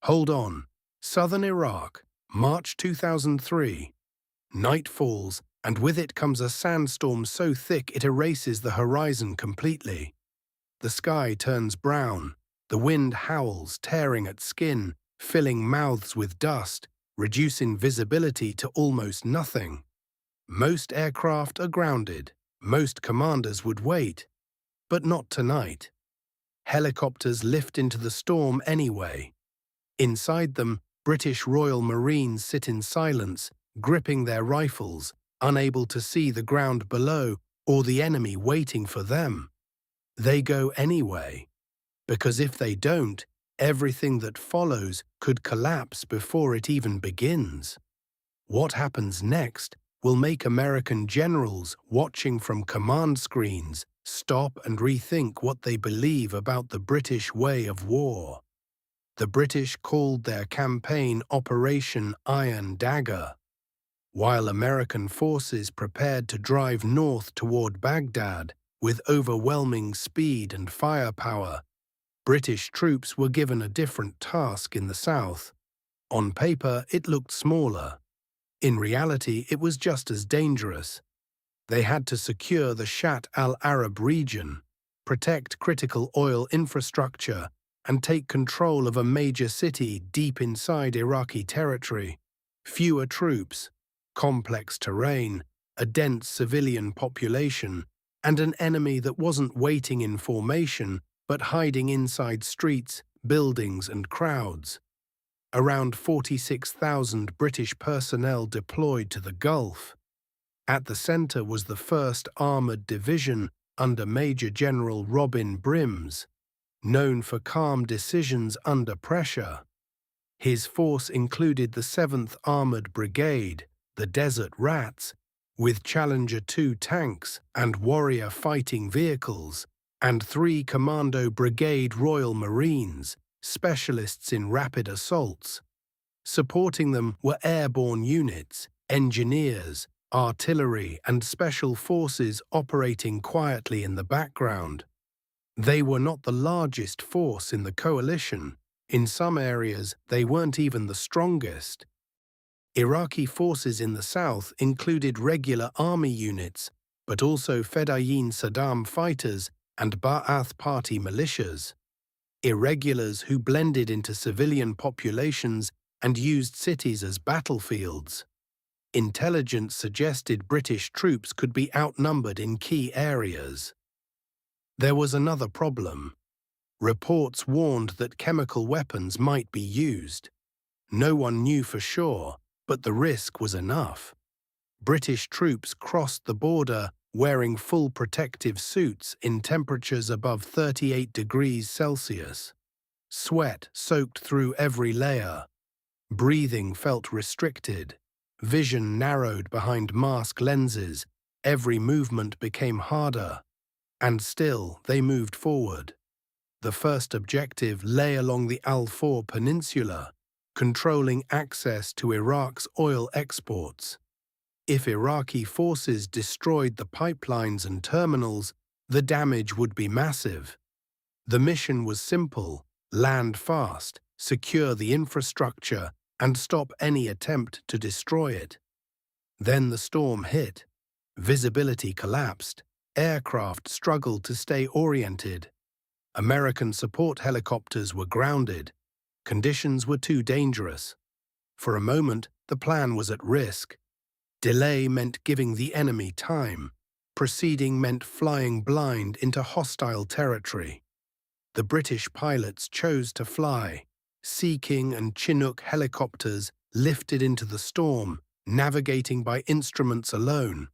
Hold on. Southern Iraq, March 2003. Night falls, and with it comes a sandstorm so thick it erases the horizon completely. The sky turns brown. The wind howls, tearing at skin, filling mouths with dust, reducing visibility to almost nothing. Most aircraft are grounded. Most commanders would wait. But not tonight. Helicopters lift into the storm anyway. Inside them, British Royal Marines sit in silence, gripping their rifles, unable to see the ground below or the enemy waiting for them. They go anyway, because if they don't, everything that follows could collapse before it even begins. What happens next will make American generals watching from command screens stop and rethink what they believe about the British way of war. The British called their campaign Operation Iron Dagger. While American forces prepared to drive north toward Baghdad with overwhelming speed and firepower, British troops were given a different task in the south. On paper, it looked smaller. In reality, it was just as dangerous. They had to secure the Shatt al-Arab region, protect critical oil infrastructure, and take control of a major city deep inside Iraqi territory. Fewer troops, complex terrain, a dense civilian population, and an enemy that wasn't waiting in formation but hiding inside streets, buildings, and crowds. Around 46,000 British personnel deployed to the Gulf. At the center was the 1st Armored Division under Major General Robin Brims, known for calm decisions under pressure. His force included the 7th Armored Brigade, the Desert Rats, with Challenger 2 tanks and Warrior fighting vehicles, and 3 Commando Brigade Royal Marines, specialists in rapid assaults. Supporting them were airborne units, engineers, artillery, and special forces operating quietly in the background. They were not the largest force in the coalition. In some areas, they weren't even the strongest. Iraqi forces in the south included regular army units, but also Fedayeen Saddam fighters and Ba'ath Party militias. Irregulars who blended into civilian populations and used cities as battlefields. Intelligence suggested British troops could be outnumbered in key areas. There was another problem. Reports warned that chemical weapons might be used. No one knew for sure, but the risk was enough. British troops crossed the border wearing full protective suits in temperatures above 38 degrees Celsius. Sweat soaked through every layer. Breathing felt restricted. Vision narrowed behind mask lenses. Every movement became harder. And still, they moved forward. The first objective lay along the Al-Faw Peninsula, controlling access to Iraq's oil exports. If Iraqi forces destroyed the pipelines and terminals, the damage would be massive. The mission was simple: land fast, secure the infrastructure, and stop any attempt to destroy it. Then the storm hit. Visibility collapsed. Aircraft struggled to stay oriented. American support helicopters were grounded. Conditions were too dangerous. For a moment, the plan was at risk. Delay meant giving the enemy time. Proceeding meant flying blind into hostile territory. The British pilots chose to fly. Sea King and Chinook helicopters lifted into the storm, navigating by instruments alone.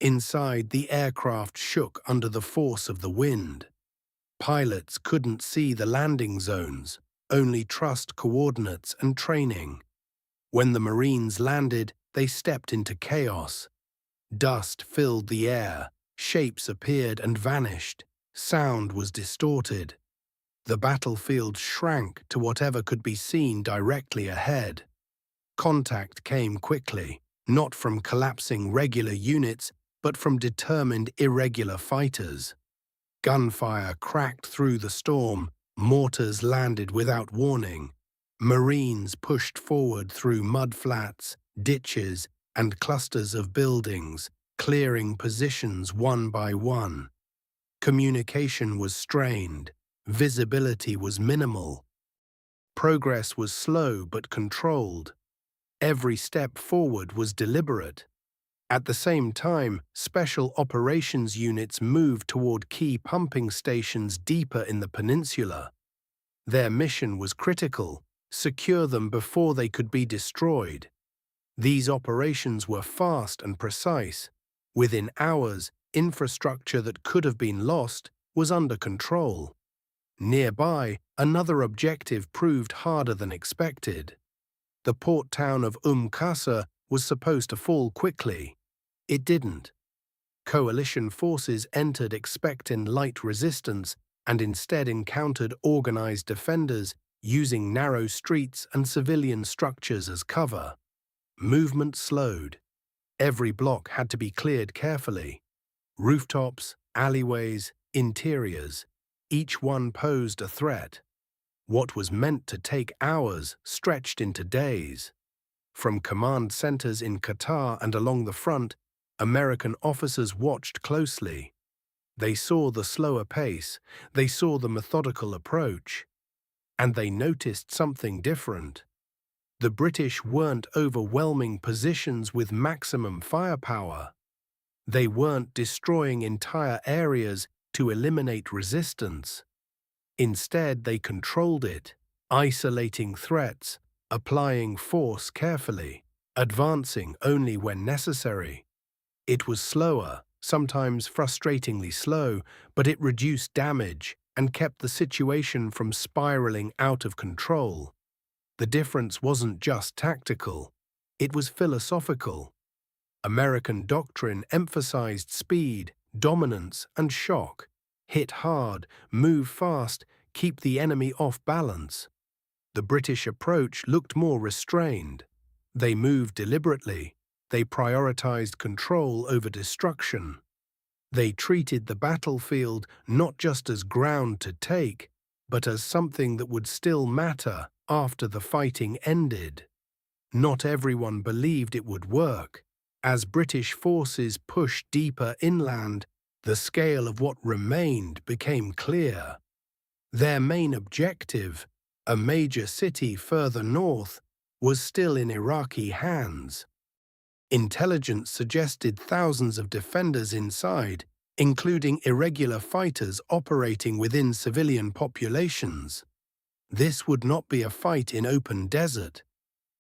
Inside, the aircraft shook under the force of the wind. Pilots couldn't see the landing zones, only trust coordinates and training. When the Marines landed, they stepped into chaos. Dust filled the air, shapes appeared and vanished, sound was distorted. The battlefield shrank to whatever could be seen directly ahead. Contact came quickly, not from collapsing regular units, but from determined irregular fighters. Gunfire cracked through the storm, mortars landed without warning. Marines pushed forward through mudflats, ditches, and clusters of buildings, clearing positions one by one. Communication was strained, visibility was minimal. Progress was slow but controlled. Every step forward was deliberate. At the same time, special operations units moved toward key pumping stations deeper in the peninsula. Their mission was critical: secure them before they could be destroyed. These operations were fast and precise. Within hours, infrastructure that could have been lost was under control. Nearby, another objective proved harder than expected. The port town of Qasr was supposed to fall quickly. It didn't. Coalition forces entered expecting light resistance and instead encountered organized defenders using narrow streets and civilian structures as cover. Movement slowed. Every block had to be cleared carefully. Rooftops, alleyways, interiors, each one posed a threat. What was meant to take hours stretched into days. From command centers in Qatar and along the front, American officers watched closely. They saw the slower pace, they saw the methodical approach, and they noticed something different. The British weren't overwhelming positions with maximum firepower. They weren't destroying entire areas to eliminate resistance. Instead, they controlled it, isolating threats, applying force carefully, advancing only when necessary. It was slower, sometimes frustratingly slow, but it reduced damage and kept the situation from spiraling out of control. The difference wasn't just tactical, it was philosophical. American doctrine emphasized speed, dominance, and shock. Hit hard, move fast, keep the enemy off balance. The British approach looked more restrained. They moved deliberately. They prioritized control over destruction. They treated the battlefield not just as ground to take, but as something that would still matter after the fighting ended. Not everyone believed it would work. As British forces pushed deeper inland, the scale of what remained became clear. Their main objective, a major city further north, was still in Iraqi hands. Intelligence suggested thousands of defenders inside, including irregular fighters operating within civilian populations. This would not be a fight in open desert.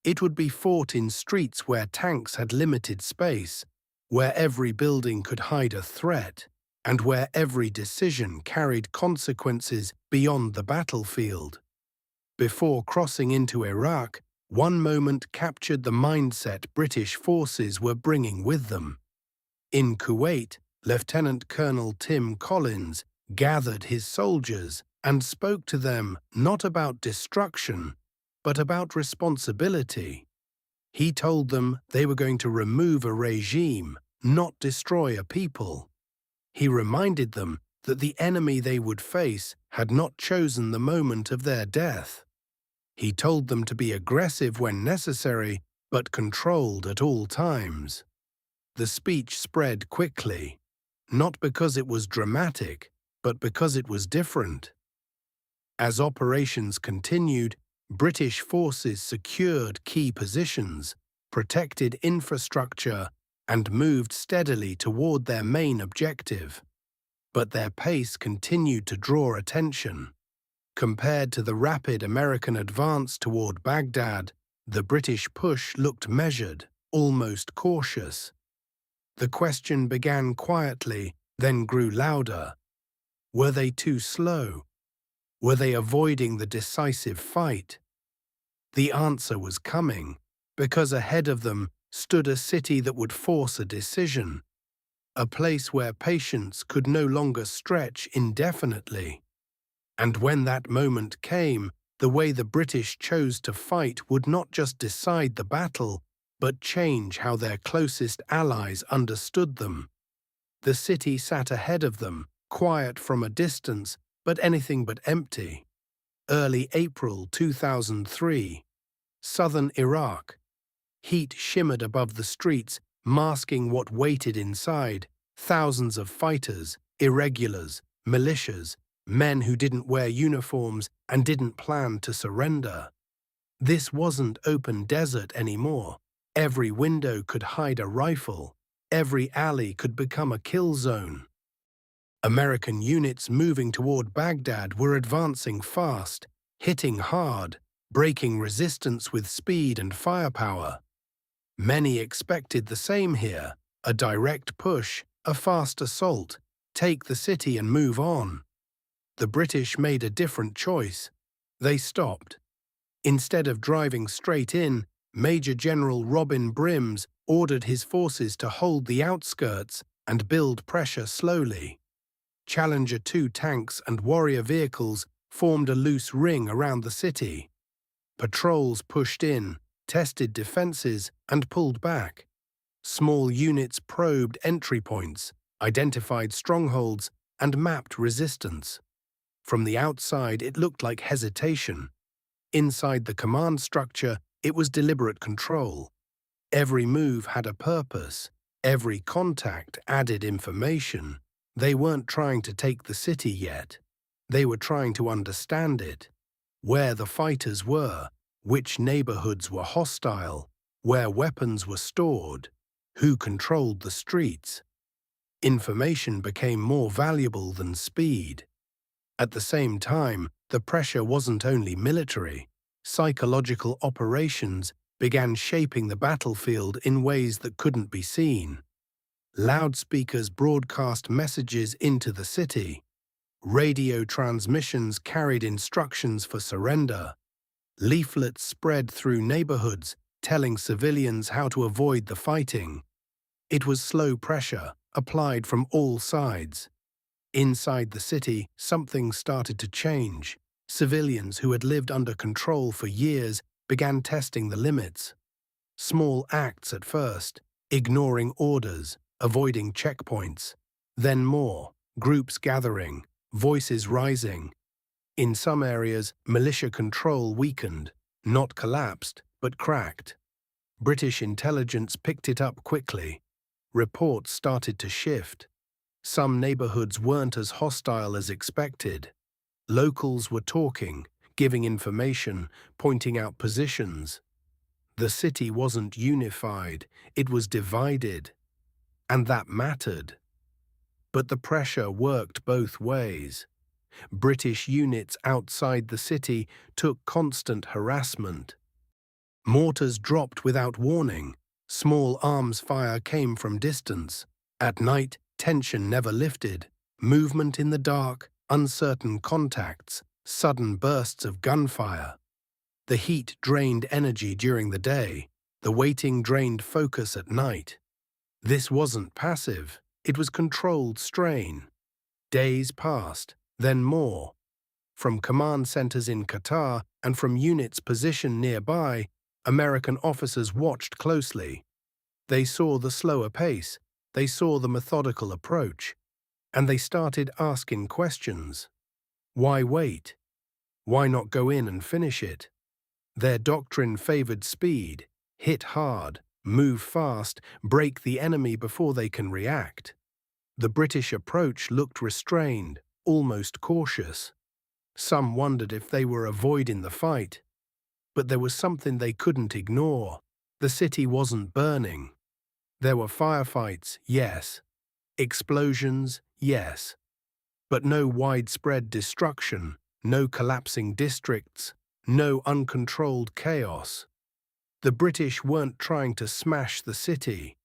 It would be fought in streets where tanks had limited space, where every building could hide a threat, and where every decision carried consequences beyond the battlefield. Before crossing into Iraq, one moment captured the mindset British forces were bringing with them. In Kuwait, Lieutenant Colonel Tim Collins gathered his soldiers and spoke to them not about destruction, but about responsibility. He told them they were going to remove a regime, not destroy a people. He reminded them that the enemy they would face had not chosen the moment of their death. He told them to be aggressive when necessary, but controlled at all times. The speech spread quickly, not because it was dramatic, but because it was different. As operations continued, British forces secured key positions, protected infrastructure, and moved steadily toward their main objective. But their pace continued to draw attention. Compared to the rapid American advance toward Baghdad, the British push looked measured, almost cautious. The question began quietly, then grew louder. Were they too slow? Were they avoiding the decisive fight? The answer was coming, because ahead of them stood a city that would force a decision, a place where patience could no longer stretch indefinitely. And when that moment came, the way the British chose to fight would not just decide the battle, but change how their closest allies understood them. The city sat ahead of them, quiet from a distance, but anything but empty. Early April 2003, southern Iraq. Heat shimmered above the streets, masking what waited inside. Thousands of fighters, irregulars, militias, men who didn't wear uniforms and didn't plan to surrender. This wasn't open desert anymore. Every window could hide a rifle. Every alley could become a kill zone. American units moving toward Baghdad were advancing fast, hitting hard, breaking resistance with speed and firepower. Many expected the same here, a direct push, a fast assault, take the city and move on. The British made a different choice. They stopped. Instead of driving straight in, Major General Robin Brims ordered his forces to hold the outskirts and build pressure slowly. Challenger 2 tanks and Warrior vehicles formed a loose ring around the city. Patrols pushed in, tested defenses, and pulled back. Small units probed entry points, identified strongholds, and mapped resistance. From the outside, it looked like hesitation. Inside the command structure, it was deliberate control. Every move had a purpose. Every contact added information. They weren't trying to take the city yet. They were trying to understand it. Where the fighters were, which neighborhoods were hostile, where weapons were stored, who controlled the streets. Information became more valuable than speed. At the same time, the pressure wasn't only military. Psychological operations began shaping the battlefield in ways that couldn't be seen. Loudspeakers broadcast messages into the city. Radio transmissions carried instructions for surrender. Leaflets spread through neighborhoods, telling civilians how to avoid the fighting. It was slow pressure, applied from all sides. Inside the city, something started to change. Civilians who had lived under control for years began testing the limits. Small acts at first, ignoring orders, avoiding checkpoints. Then more, groups gathering, voices rising. In some areas, militia control weakened, not collapsed, but cracked. British intelligence picked it up quickly. Reports started to shift. Some neighborhoods weren't as hostile as expected. Locals were talking, giving information, pointing out positions. The city wasn't unified, it was divided. And that mattered. But the pressure worked both ways. British units outside the city took constant harassment. Mortars dropped without warning. Small arms fire came from distance. At night, tension never lifted. Movement in the dark, uncertain contacts, sudden bursts of gunfire. The heat drained energy during the day. The waiting drained focus at night. This wasn't passive, it was controlled strain. Days passed, then more. From command centers in Qatar and from units positioned nearby, American officers watched closely. They saw the slower pace, they saw the methodical approach, and they started asking questions. Why wait? Why not go in and finish it? Their doctrine favored speed, hit hard, move fast, break the enemy before they can react. The British approach looked restrained, almost cautious. Some wondered if they were avoiding the fight. But there was something they couldn't ignore. The city wasn't burning. There were firefights, yes. Explosions, yes. But no widespread destruction, no collapsing districts, no uncontrolled chaos. The British weren't trying to smash the city.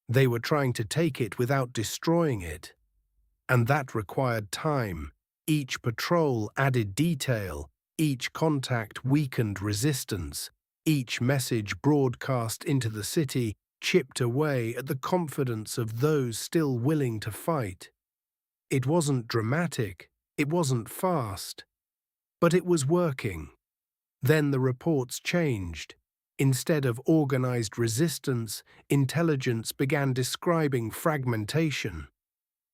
They were trying to take it without destroying it. And that required time. Each patrol added detail. Each contact weakened resistance. Each message broadcast into the city chipped away at the confidence of those still willing to fight. It wasn't dramatic. It wasn't fast. But it was working. Then the reports changed. Instead of organized resistance, intelligence began describing fragmentation.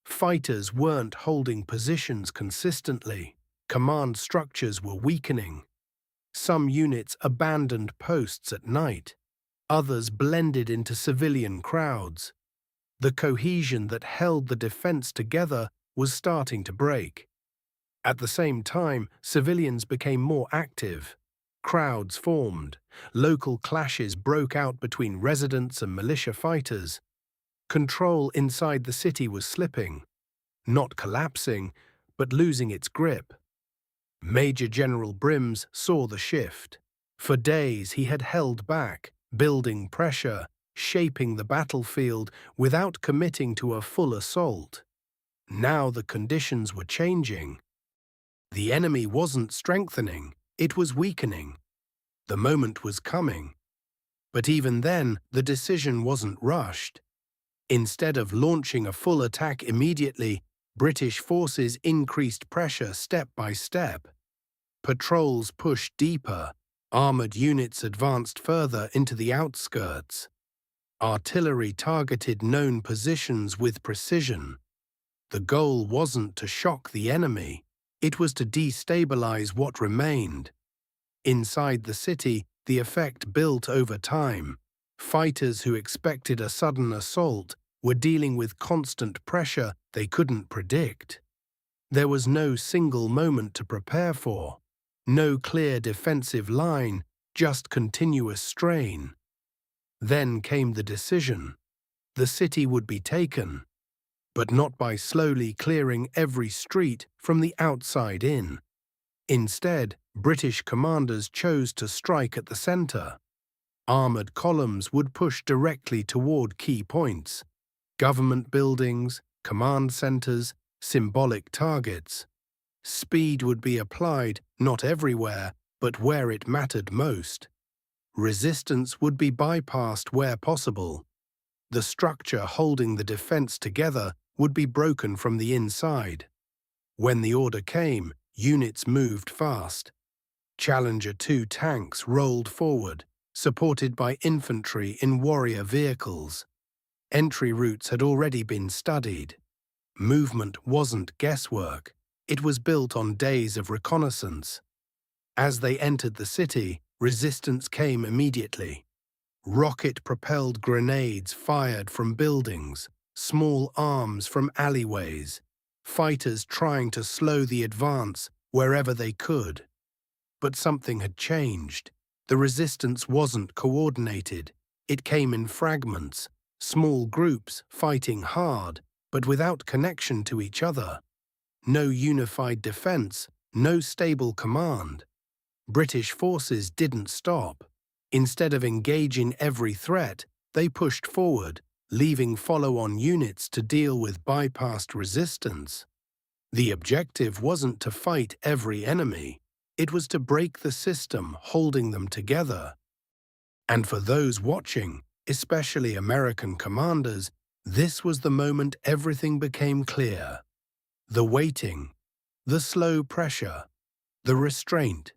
Fighters weren't holding positions consistently. Command structures were weakening. Some units abandoned posts at night. Others blended into civilian crowds. The cohesion that held the defense together was starting to break. At the same time, civilians became more active. Crowds formed. Local clashes broke out between residents and militia fighters. Control inside the city was slipping, not collapsing, but losing its grip. Major General Brims saw the shift. For days he had held back, building pressure, shaping the battlefield without committing to a full assault. Now the conditions were changing. The enemy wasn't strengthening, it was weakening. The moment was coming. But even then, the decision wasn't rushed. Instead of launching a full attack immediately, British forces increased pressure step by step. Patrols pushed deeper, armored units advanced further into the outskirts. Artillery targeted known positions with precision. The goal wasn't to shock the enemy, it was to destabilize what remained. Inside the city, the effect built over time. Fighters who expected a sudden assault were dealing with constant pressure they couldn't predict. There was no single moment to prepare for, no clear defensive line, just continuous strain. Then came the decision. The city would be taken, but not by slowly clearing every street from the outside in. Instead, British commanders chose to strike at the center. Armored columns would push directly toward key points. Government buildings, command centers, symbolic targets. Speed would be applied not everywhere, but where it mattered most. Resistance would be bypassed where possible. The structure holding the defense together would be broken from the inside. When the order came, units moved fast. Challenger 2 tanks rolled forward, supported by infantry in warrior vehicles. Entry routes had already been studied. Movement wasn't guesswork, it was built on days of reconnaissance. As they entered the city, resistance came immediately. Rocket-propelled grenades fired from buildings, small arms from alleyways, fighters trying to slow the advance wherever they could. But something had changed. The resistance wasn't coordinated. It came in fragments, small groups fighting hard, but without connection to each other. No unified defense, no stable command. British forces didn't stop. Instead of engaging every threat, they pushed forward, leaving follow-on units to deal with bypassed resistance. The objective wasn't to fight every enemy. It was to break the system holding them together. And for those watching, especially American commanders, this was the moment everything became clear. The waiting, the slow pressure, the restraint.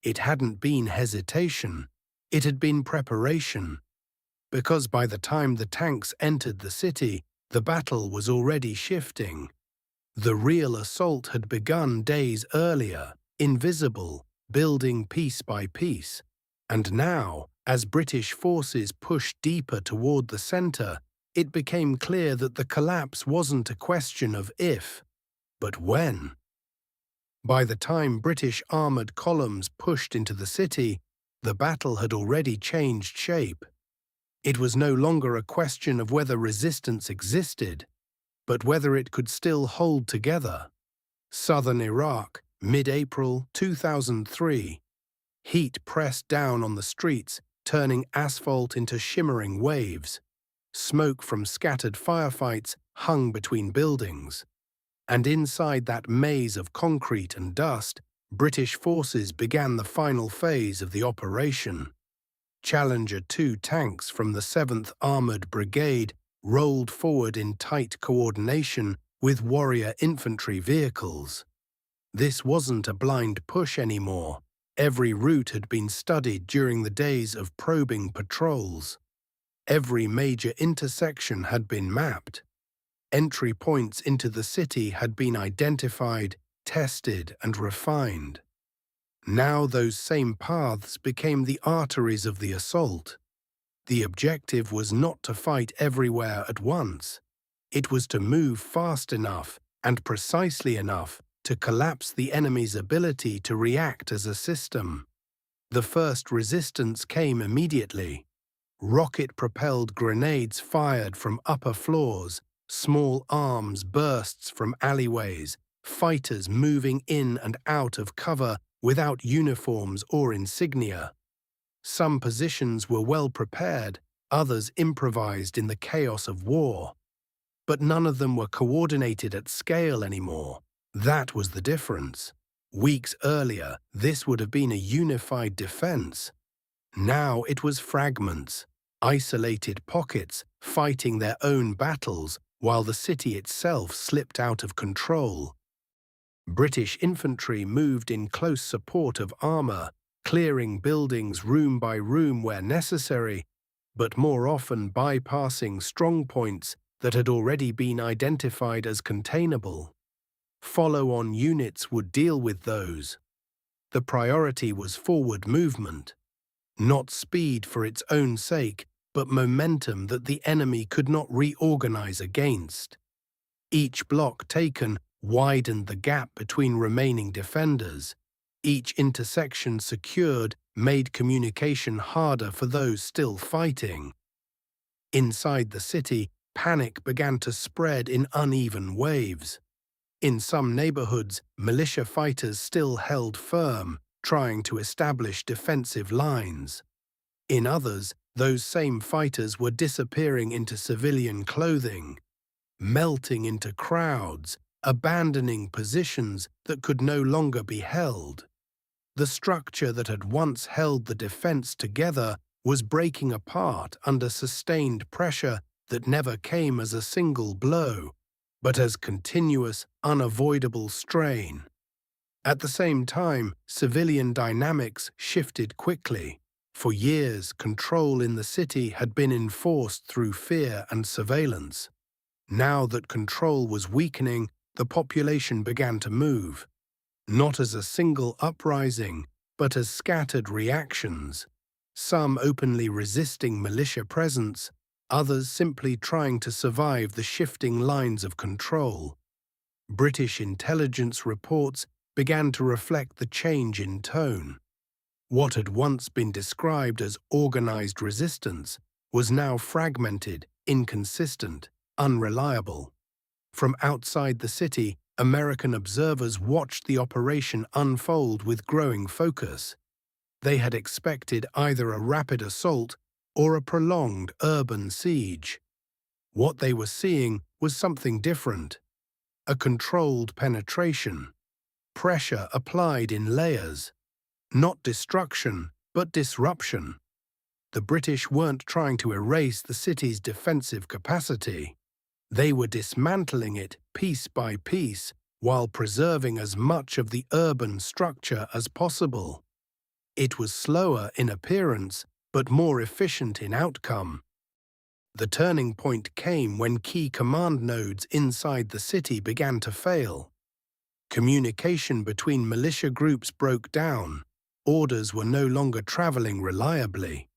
It hadn't been hesitation, it had been preparation. Because by the time the tanks entered the city, the battle was already shifting. The real assault had begun days earlier, invisible, building piece by piece. And now, as British forces pushed deeper toward the center, it became clear that the collapse wasn't a question of if, but when. By the time British armored columns pushed into the city, the battle had already changed shape. It was no longer a question of whether resistance existed, but whether it could still hold together. Southern Iraq, mid-April 2003. Heat pressed down on the streets, turning asphalt into shimmering waves. Smoke from scattered firefights hung between buildings. And inside that maze of concrete and dust, British forces began the final phase of the operation. Challenger 2 tanks from the 7th Armoured Brigade rolled forward in tight coordination with warrior infantry vehicles. This wasn't a blind push anymore. Every route had been studied during the days of probing patrols. Every major intersection had been mapped. Entry points into the city had been identified, tested and refined. Now those same paths became the arteries of the assault. The objective was not to fight everywhere at once. It was to move fast enough and precisely enough to collapse the enemy's ability to react as a system. The first resistance came immediately. Rocket-propelled grenades fired from upper floors, small arms bursts from alleyways, fighters moving in and out of cover without uniforms or insignia. Some positions were well prepared, others improvised in the chaos of war. But none of them were coordinated at scale anymore. That was the difference. Weeks earlier, this would have been a unified defense. Now it was fragments, isolated pockets fighting their own battles while the city itself slipped out of control. British infantry moved in close support of armor, clearing buildings room by room where necessary, but more often bypassing strongpoints that had already been identified as containable. Follow-on units would deal with those. The priority was forward movement. Not speed for its own sake, but momentum that the enemy could not reorganize against. Each block taken widened the gap between remaining defenders. Each intersection secured made communication harder for those still fighting. Inside the city, panic began to spread in uneven waves. In some neighborhoods, militia fighters still held firm, trying to establish defensive lines. In others, those same fighters were disappearing into civilian clothing, melting into crowds, abandoning positions that could no longer be held. The structure that had once held the defense together was breaking apart under sustained pressure that never came as a single blow, but as continuous, unavoidable strain. At the same time, civilian dynamics shifted quickly. For years, control in the city had been enforced through fear and surveillance. Now that control was weakening, the population began to move, not as a single uprising, but as scattered reactions, some openly resisting militia presence, others simply trying to survive the shifting lines of control. British intelligence reports began to reflect the change in tone. What had once been described as organized resistance was now fragmented, inconsistent, unreliable. From outside the city, American observers watched the operation unfold with growing focus. They had expected either a rapid assault or a prolonged urban siege. What they were seeing was something different. A controlled penetration. Pressure applied in layers. Not destruction, but disruption. The British weren't trying to erase the city's defensive capacity. They were dismantling it piece by piece while preserving as much of the urban structure as possible. It was slower in appearance, but more efficient in outcome. The turning point came when key command nodes inside the city began to fail. Communication between militia groups broke down. Orders were no longer traveling reliably.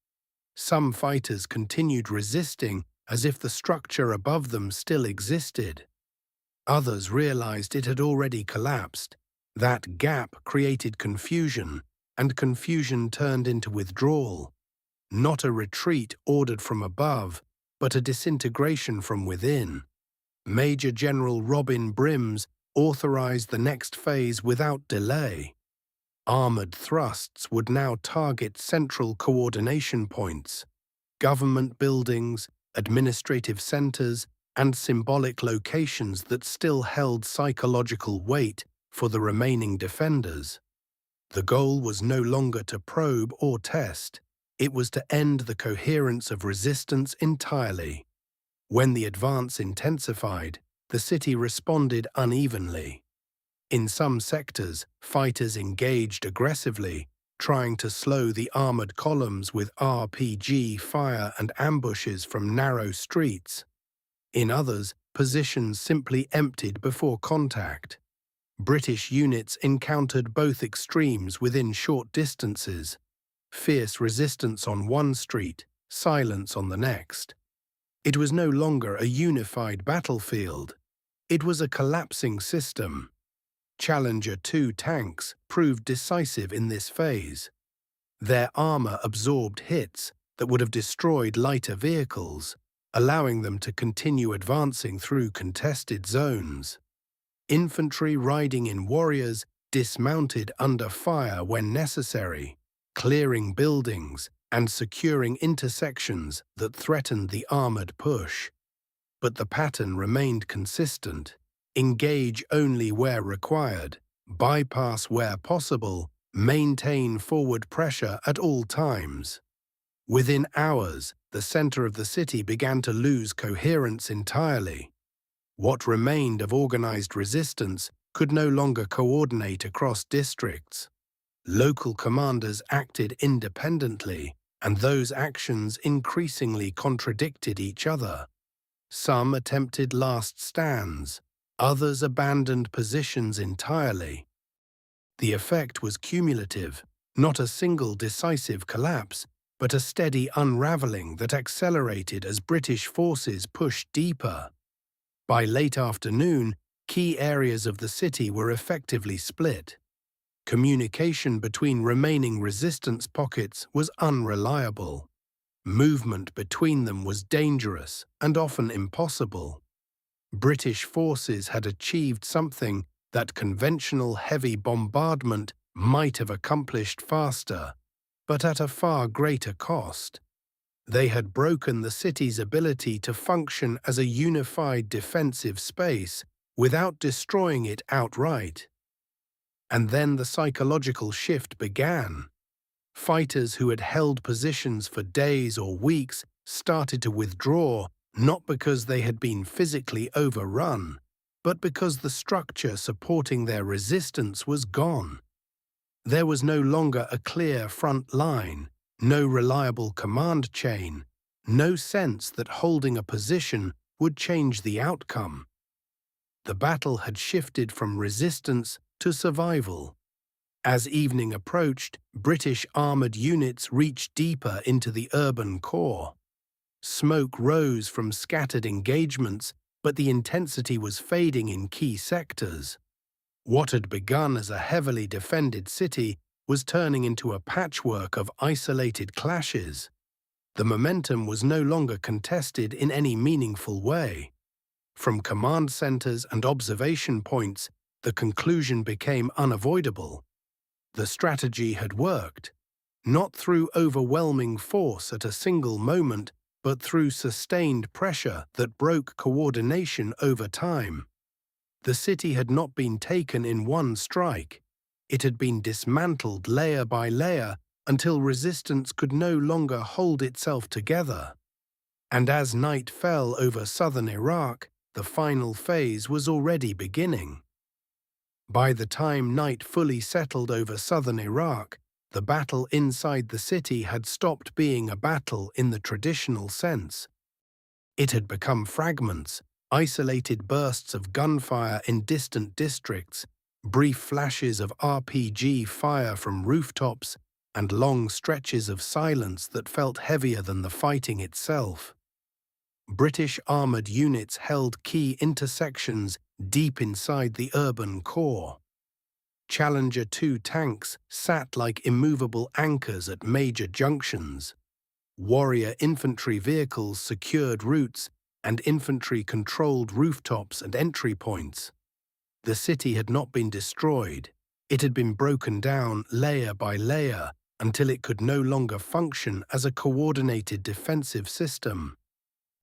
Some fighters continued resisting as if the structure above them still existed. Others realized it had already collapsed. That gap created confusion, and confusion turned into withdrawal. Not a retreat ordered from above, but a disintegration from within. Major General Robin Brims authorized the next phase without delay. Armored thrusts would now target central coordination points, government buildings, administrative centers, and symbolic locations that still held psychological weight for the remaining defenders. The goal was no longer to probe or test. It was to end the coherence of resistance entirely. When the advance intensified, the city responded unevenly. In some sectors, fighters engaged aggressively, trying to slow the armored columns with RPG fire and ambushes from narrow streets. In others, positions simply emptied before contact. British units encountered both extremes within short distances: fierce resistance on one street, silence on the next. It was no longer a unified battlefield. It was a collapsing system. Challenger 2 tanks proved decisive in this phase. Their armor absorbed hits that would have destroyed lighter vehicles, allowing them to continue advancing through contested zones. Infantry riding in warriors dismounted under fire when necessary, clearing buildings and securing intersections that threatened the armored push. But the pattern remained consistent: engage only where required, bypass where possible, maintain forward pressure at all times. Within hours, the center of the city began to lose coherence entirely. What remained of organized resistance could no longer coordinate across districts. Local commanders acted independently, and those actions increasingly contradicted each other. Some attempted last stands, others abandoned positions entirely. The effect was cumulative, not a single decisive collapse, but a steady unraveling that accelerated as British forces pushed deeper. By late afternoon, key areas of the city were effectively split. Communication between remaining resistance pockets was unreliable. Movement between them was dangerous and often impossible. British forces had achieved something that conventional heavy bombardment might have accomplished faster, but at a far greater cost. They had broken the city's ability to function as a unified defensive space without destroying it outright. And then the psychological shift began. Fighters who had held positions for days or weeks started to withdraw, not because they had been physically overrun, but because the structure supporting their resistance was gone. There was no longer a clear front line, no reliable command chain, no sense that holding a position would change the outcome. The battle had shifted from resistance to survival. As evening approached, British armored units reached deeper into the urban core. Smoke rose from scattered engagements, but the intensity was fading in key sectors. What had begun as a heavily defended city was turning into a patchwork of isolated clashes. The momentum was no longer contested in any meaningful way. From command centers and observation points, the conclusion became unavoidable. The strategy had worked, not through overwhelming force at a single moment, but through sustained pressure that broke coordination over time. The city had not been taken in one strike. It had been dismantled layer by layer until resistance could no longer hold itself together. And as night fell over southern Iraq, the final phase was already beginning. By the time night fully settled over southern Iraq, the battle inside the city had stopped being a battle in the traditional sense. It had become fragments, isolated bursts of gunfire in distant districts, brief flashes of RPG fire from rooftops, and long stretches of silence that felt heavier than the fighting itself. British armored units held key intersections deep inside the urban core. Challenger 2 tanks sat like immovable anchors at major junctions. Warrior infantry vehicles secured routes, and infantry controlled rooftops and entry points. The city had not been destroyed. It had been broken down layer by layer until it could no longer function as a coordinated defensive system.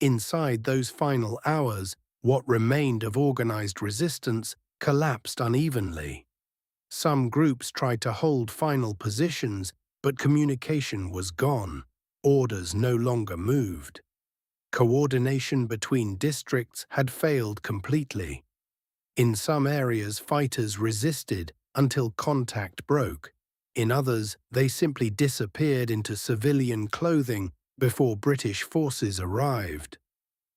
Inside those final hours, what remained of organized resistance collapsed unevenly. Some groups tried to hold final positions, but communication was gone. Orders no longer moved. Coordination between districts had failed completely. In some areas, fighters resisted until contact broke. In others, they simply disappeared into civilian clothing before British forces arrived.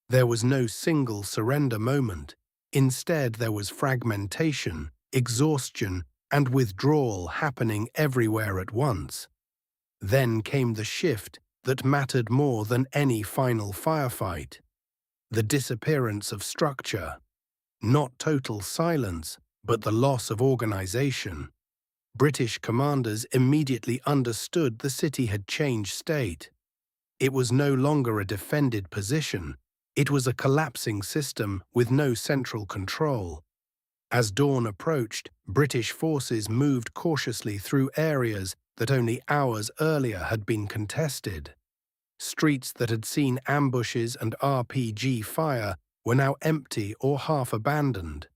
There was no single surrender moment. Instead, there was fragmentation, exhaustion, and withdrawal happening everywhere at once. Then came the shift that mattered more than any final firefight: the disappearance of structure. Not total silence, but the loss of organization. British commanders immediately understood the city had changed state. It was no longer a defended position. It was a collapsing system with no central control. As dawn approached, British forces moved cautiously through areas that only hours earlier had been contested. Streets that had seen ambushes and RPG fire were now empty or half abandoned.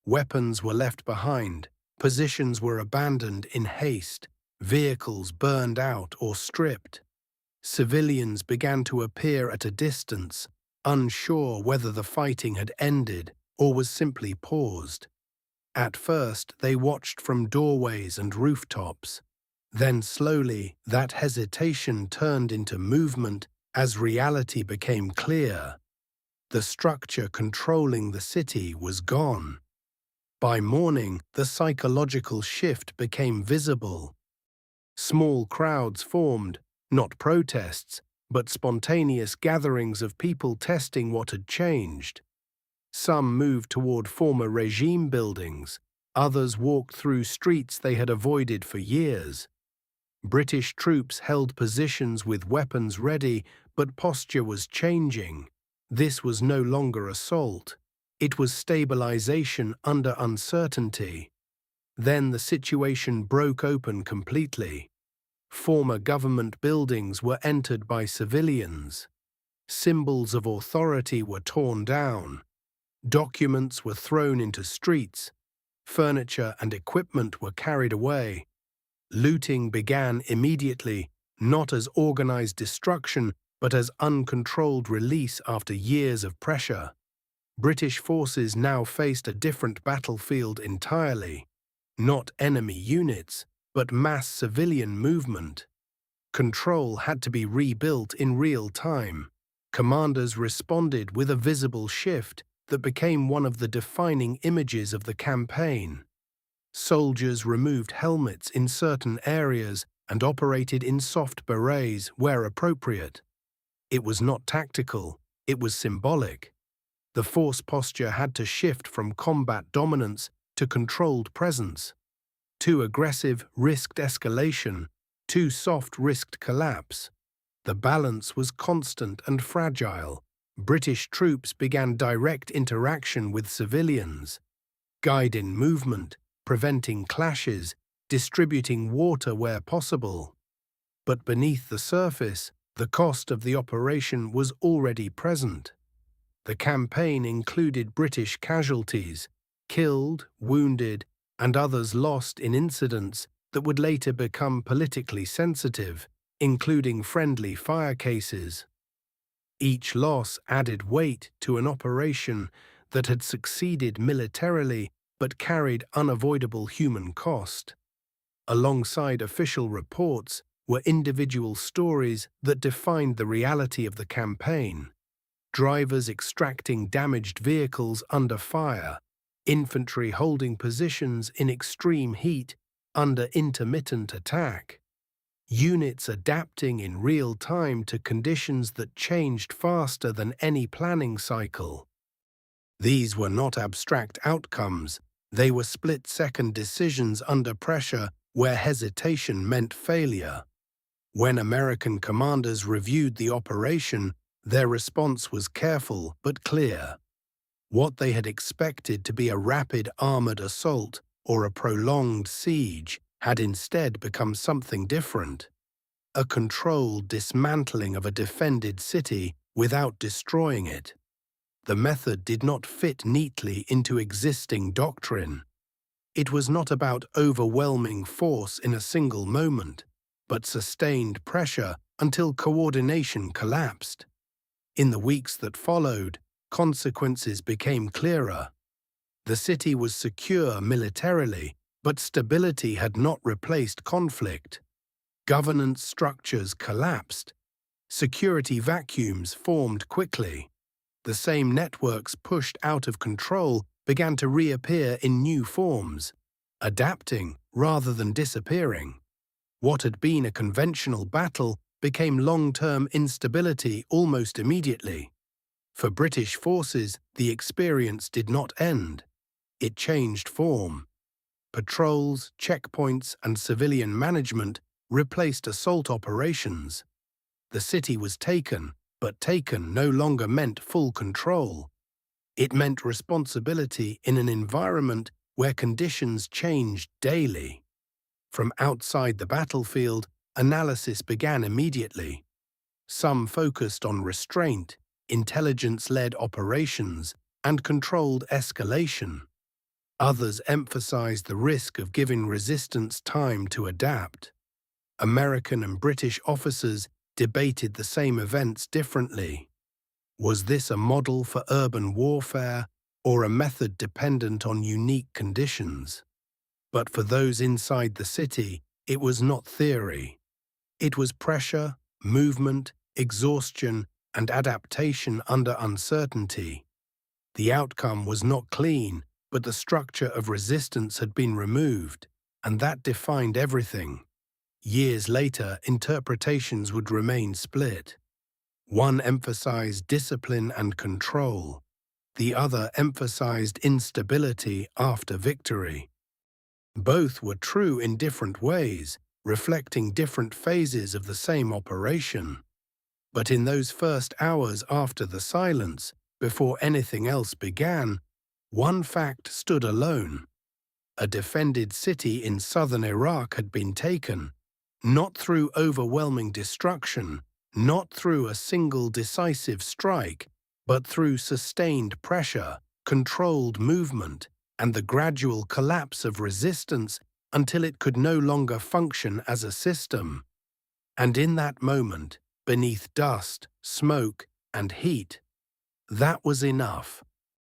Weapons were left behind, positions were abandoned in haste, vehicles burned out or stripped. Civilians began to appear at a distance, unsure whether the fighting had ended or was simply paused. At first, they watched from doorways and rooftops. Then slowly, that hesitation turned into movement as reality became clear. The structure controlling the city was gone. By morning, the psychological shift became visible. Small crowds formed, not protests, but spontaneous gatherings of people testing what had changed. Some moved toward former regime buildings, others walked through streets they had avoided for years. British troops held positions with weapons ready, but posture was changing. This was no longer assault. It was stabilization under uncertainty. Then the situation broke open completely. Former government buildings were entered by civilians. Symbols of authority were torn down. Documents were thrown into streets. Furniture and equipment were carried away. Looting began immediately, not as organized destruction, but as uncontrolled release after years of pressure. British forces now faced a different battlefield entirely. Not enemy units, but mass civilian movement. Control had to be rebuilt in real time. Commanders responded with a visible shift that became one of the defining images of the campaign. Soldiers removed helmets in certain areas and operated in soft berets where appropriate. It was not tactical, it was symbolic. The force posture had to shift from combat dominance to controlled presence. Too aggressive risked escalation, too soft risked collapse. The balance was constant and fragile. British troops began direct interaction with civilians, guiding movement, preventing clashes, distributing water where possible. But beneath the surface, the cost of the operation was already present. The campaign included British casualties, killed, wounded, and others lost in incidents that would later become politically sensitive, including friendly fire cases. Each loss added weight to an operation that had succeeded militarily but carried unavoidable human cost. Alongside official reports were individual stories that defined the reality of the campaign. Drivers extracting damaged vehicles under fire, infantry holding positions in extreme heat under intermittent attack, units adapting in real time to conditions that changed faster than any planning cycle. These were not abstract outcomes, they were split-second decisions under pressure where hesitation meant failure. When American commanders reviewed the operation, their response was careful but clear. What they had expected to be a rapid armored assault or a prolonged siege had instead become something different: a controlled dismantling of a defended city without destroying it. The method did not fit neatly into existing doctrine. It was not about overwhelming force in a single moment, but sustained pressure until coordination collapsed. In the weeks that followed, consequences became clearer. The city was secure militarily, but stability had not replaced conflict. Governance structures collapsed. Security vacuums formed quickly. The same networks pushed out of control began to reappear in new forms, adapting rather than disappearing. What had been a conventional battle became long-term instability almost immediately. For British forces, the experience did not end. It changed form. Patrols, checkpoints, and civilian management replaced assault operations. The city was taken, but taken no longer meant full control. It meant responsibility in an environment where conditions changed daily. From outside the battlefield, analysis began immediately. Some focused on restraint, intelligence-led operations, and controlled escalation. Others emphasized the risk of giving resistance time to adapt. American and British officers debated the same events differently. Was this a model for urban warfare or a method dependent on unique conditions? But for those inside the city, it was not theory. It was pressure, movement, exhaustion, and adaptation under uncertainty. The outcome was not clean, but the structure of resistance had been removed, and that defined everything. Years later, interpretations would remain split. One emphasized discipline and control. The other emphasized instability after victory. Both were true in different ways, reflecting different phases of the same operation. But in those first hours after the silence, before anything else began, one fact stood alone. A defended city in southern Iraq had been taken, not through overwhelming destruction, not through a single decisive strike, but through sustained pressure, controlled movement, and the gradual collapse of resistance until it could no longer function as a system. And in that moment, beneath dust, smoke, and heat, that was enough.